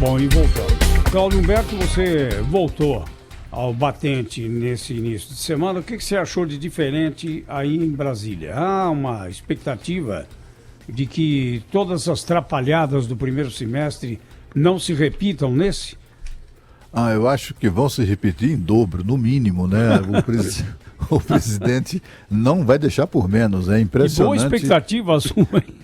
Bom, e voltamos. Cláudio Humberto, você voltou ao batente nesse início de semana. O que você achou de diferente aí em Brasília? Há uma expectativa de que todas as trapalhadas do primeiro semestre não se repitam nesse? Eu acho que vão se repetir em dobro, no mínimo, né? O presidente não vai deixar por menos, é impressionante. Que boa expectativa a sua, hein?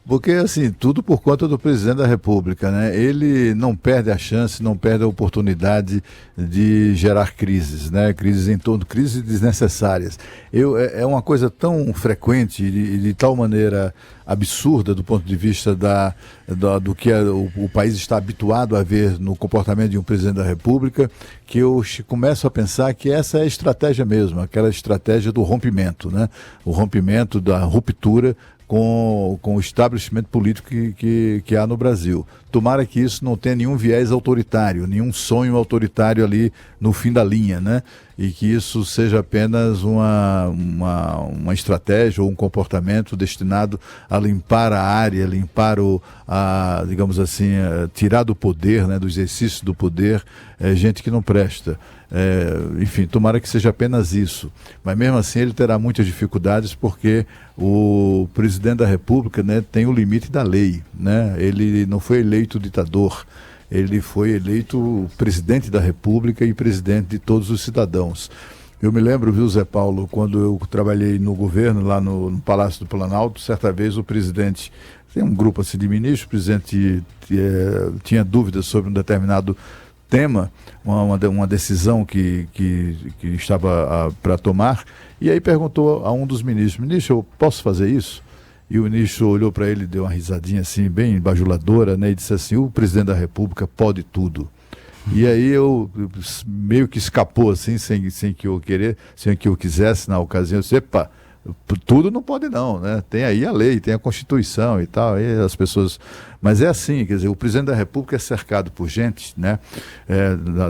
Porque, assim, tudo por conta do presidente da República, né? Ele não perde a chance, não perde a oportunidade de gerar crises, né? Crises desnecessárias. É uma coisa tão frequente e de tal maneira absurda do ponto de vista do que o país está habituado a ver no comportamento de um presidente da República, que eu começo a pensar que essa é a estratégia mesmo, aquela estratégia do rompimento, né? O rompimento da ruptura com o estabelecimento político que há no Brasil. Tomara que isso não tenha nenhum viés autoritário, nenhum sonho autoritário ali no fim da linha, né? E que isso seja apenas uma estratégia ou um comportamento destinado a limpar a área, limpar digamos assim, tirar do poder, né, do exercício do poder, gente que não presta. Enfim, tomara que seja apenas isso. Mas mesmo assim ele terá muitas dificuldades porque o presidente da República, né, tem o limite da lei, né? Ele não foi eleito ditador, ele foi eleito presidente da República e presidente de todos os cidadãos. Eu me lembro, viu, Zé Paulo, quando eu trabalhei no governo, lá no Palácio do Planalto, certa vez o presidente, tem um grupo assim de ministros, o presidente tinha dúvidas sobre um determinado tema, uma decisão que estava para tomar, e aí perguntou a um dos ministros: ministro, eu posso fazer isso? E o ministro olhou para ele, deu uma risadinha assim, bem bajuladora, né, e disse assim: o presidente da República pode tudo. E aí eu meio que escapou assim, sem que eu quisesse na ocasião. Eu disse: epa, tudo não pode não, né? Tem aí a lei, tem a Constituição e tal, aí as pessoas... Mas é assim, quer dizer, o presidente da República é cercado por gente, né?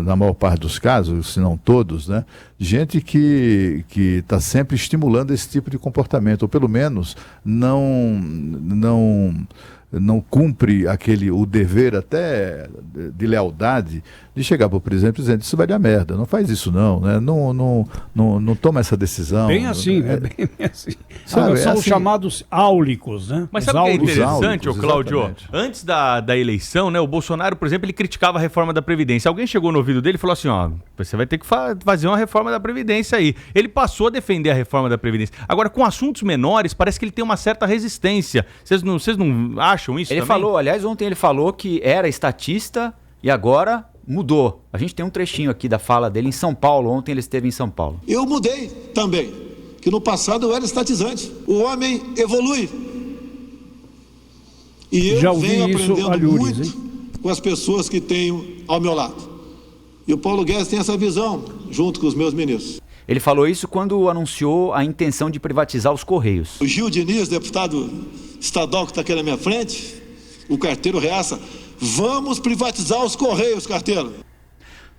Na maior parte dos casos, se não todos, né? Gente que está sempre estimulando esse tipo de comportamento, ou pelo menos não cumpre o dever até de lealdade de chegar para o presidente: isso vai dar merda, não faz isso não, né? Não toma essa decisão. Bem assim, né? Bem assim. Sabe, são os chamados áulicos, né? Mas sabe o que é interessante, Cláudio? Exatamente. Antes da eleição, né, o Bolsonaro, por exemplo, ele criticava a reforma da Previdência. Alguém chegou no ouvido dele e falou assim: você vai ter que fazer uma reforma da Previdência aí. Ele passou a defender a reforma da Previdência. Agora, com assuntos menores, parece que ele tem uma certa resistência. Vocês não acham isso ele também? Falou, aliás, ontem ele falou que era estatista e agora mudou. A gente tem um trechinho aqui da fala dele em São Paulo. Ontem ele esteve em São Paulo. Eu mudei também, que no passado eu era estatizante. O homem evolui. E eu venho aprendendo muito com as pessoas que tenho ao meu lado. E o Paulo Guedes tem essa visão, junto com os meus ministros. Ele falou isso quando anunciou a intenção de privatizar os Correios. O Gil Diniz, deputado estadual que está aqui na minha frente, o carteiro reaça: vamos privatizar os Correios, carteiro.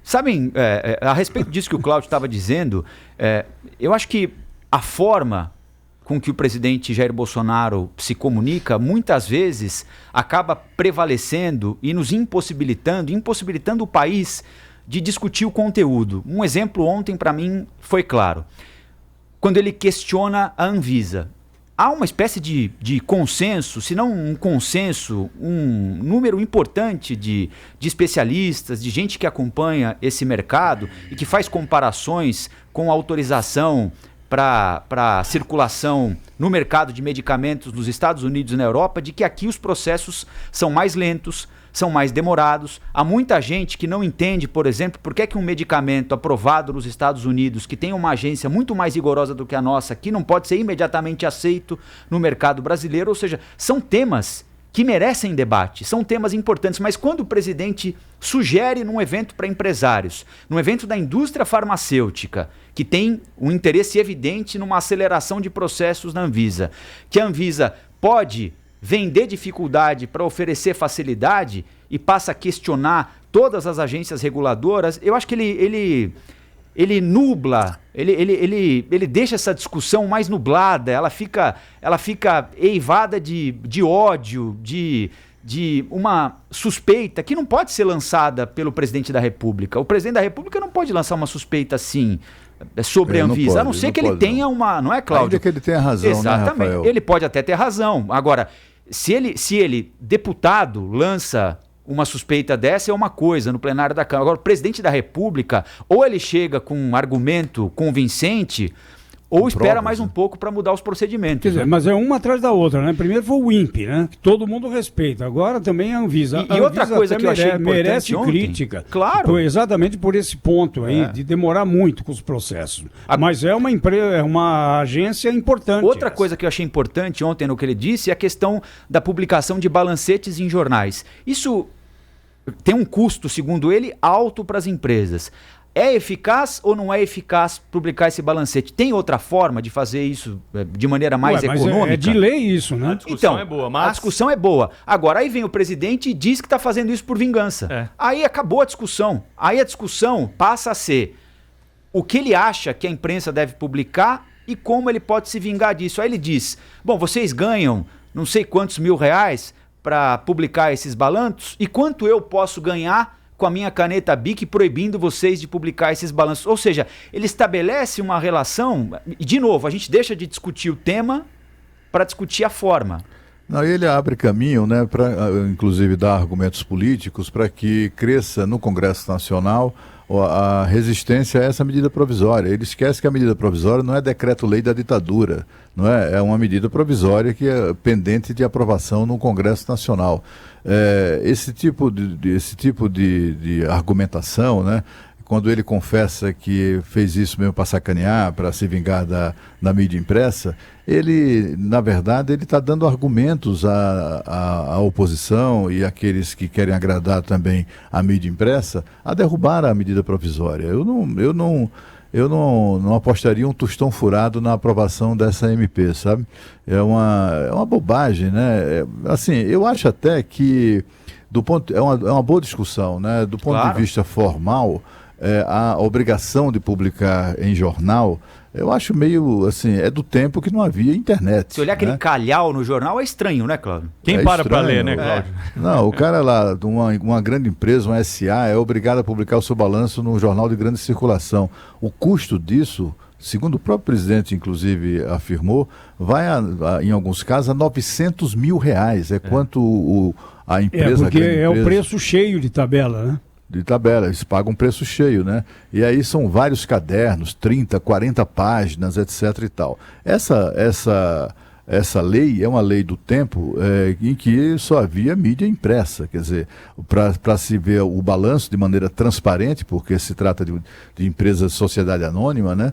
Sabem, a respeito disso que o Cláudio estava dizendo, eu acho que a forma com que o presidente Jair Bolsonaro se comunica, muitas vezes acaba prevalecendo e nos impossibilitando o país de discutir o conteúdo. Um exemplo ontem, para mim, foi claro. Quando ele questiona a Anvisa. Há uma espécie de consenso, se não um consenso, um número importante de especialistas, de gente que acompanha esse mercado e que faz comparações com autorização para circulação no mercado de medicamentos nos Estados Unidos e na Europa, de que aqui os processos são mais lentos, são mais demorados. Há muita gente que não entende, por exemplo, por que é que um medicamento aprovado nos Estados Unidos, que tem uma agência muito mais rigorosa do que a nossa aqui, não pode ser imediatamente aceito no mercado brasileiro. Ou seja, são temas que merecem debate, são temas importantes, mas quando o presidente sugere num evento para empresários, num evento da indústria farmacêutica, que tem um interesse evidente numa aceleração de processos na Anvisa, que a Anvisa pode vender dificuldade para oferecer facilidade e passa a questionar todas as agências reguladoras, eu acho que ele nubla, ele deixa essa discussão mais nublada, ela fica eivada de ódio, de de uma suspeita que não pode ser lançada pelo presidente da República. O presidente da República não pode lançar uma suspeita assim sobre a Anvisa, a não ser que ele tenha uma... Não é, Cláudio? Ainda que ele tenha razão, exatamente, né, Rafael? Ele pode até ter razão. Agora, se ele, deputado, lança uma suspeita dessa, é uma coisa no plenário da Câmara. Agora, o presidente da República, ou ele chega com um argumento convincente, ou espera mais um pouco para mudar os procedimentos. Quer dizer, mas é uma atrás da outra, né? Primeiro foi o INPE, né? Que todo mundo respeita. Agora também a Anvisa. E outra coisa que eu achei importante merece ontem, crítica. claro. Exatamente por esse ponto aí, de demorar muito com os processos. Mas é uma empresa, é uma agência importante. Outra coisa que eu achei importante ontem no que ele disse é a questão da publicação de balancetes em jornais. Isso tem um custo, segundo ele, alto para as empresas. É eficaz ou não é eficaz publicar esse balancete? Tem outra forma de fazer isso de maneira mais econômica? É de lei isso, né? A discussão é boa, mas... A discussão é boa. Agora, aí vem o presidente e diz que está fazendo isso por vingança. Aí acabou a discussão. Aí a discussão passa a ser o que ele acha que a imprensa deve publicar e como ele pode se vingar disso. Aí ele diz, bom, vocês ganham não sei quantos R$1.000 para publicar esses balanços e quanto eu posso ganhar com a minha caneta BIC proibindo vocês de publicar esses balanços. Ou seja, ele estabelece uma relação, e de novo, a gente deixa de discutir o tema para discutir a forma. Não, ele abre caminho, né, para inclusive dar argumentos políticos para que cresça no Congresso Nacional a resistência a essa medida provisória. Ele esquece que a medida provisória não é decreto-lei da ditadura, não é? É uma medida provisória que é pendente de aprovação no Congresso Nacional. Esse tipo de argumentação, né? Quando ele confessa que fez isso mesmo para sacanear, para se vingar da mídia impressa, ele, na verdade, ele está dando argumentos à oposição e àqueles que querem agradar também a mídia impressa a derrubar a medida provisória. Eu não apostaria um tostão furado na aprovação dessa MP, sabe? É uma bobagem, né? Assim, eu acho até que é uma boa discussão, né? Do ponto de vista formal, a obrigação de publicar em jornal, eu acho meio assim, é do tempo que não havia internet. Se olhar aquele calhau no jornal é estranho, né, Cláudio? Quem para ler, né, Cláudio? Não, o cara lá, de uma grande empresa, uma SA, é obrigado a publicar o seu balanço num jornal de grande circulação. O custo disso, segundo o próprio presidente, inclusive, afirmou, vai, em alguns casos, a R$900 mil. É quanto a empresa... Porque é o preço cheio de tabela, né? De tabela, eles pagam um preço cheio, né? E aí são vários cadernos, 30, 40 páginas, etc e tal. Essa lei é uma lei do tempo em que só havia mídia impressa, quer dizer, para se ver o balanço de maneira transparente, porque se trata de empresa de sociedade anônima, né?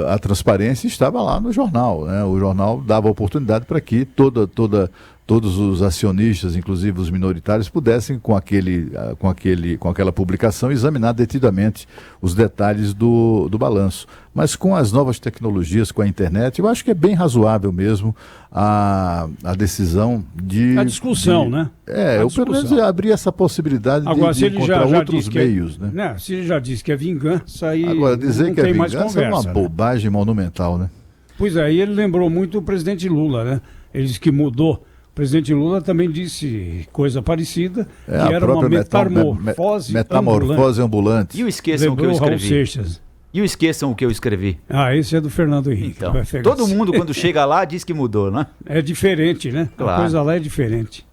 A transparência estava lá no jornal, né? O jornal dava oportunidade para que todos os acionistas, inclusive os minoritários, pudessem, com aquela publicação, examinar detidamente os detalhes do balanço. Mas com as novas tecnologias, com a internet, eu acho que é bem razoável mesmo a decisão de... A discussão, né? Eu pelo menos abrir essa possibilidade de encontrar outros meios. Né? Se ele já disse que é vingança, aí agora, dizer não que tem é mais vingança conversa, é uma bobagem monumental, né? Pois é, e ele lembrou muito o presidente Lula, né? Ele disse que mudou. O presidente Lula também disse coisa parecida, que era uma metamorfose ambulante. E o esqueçam o que eu escrevi. E o esqueçam o que eu escrevi. Esse é do Fernando Henrique. Então, todo mundo, quando chega lá, diz que mudou, né? É diferente, né? Claro. A coisa lá é diferente.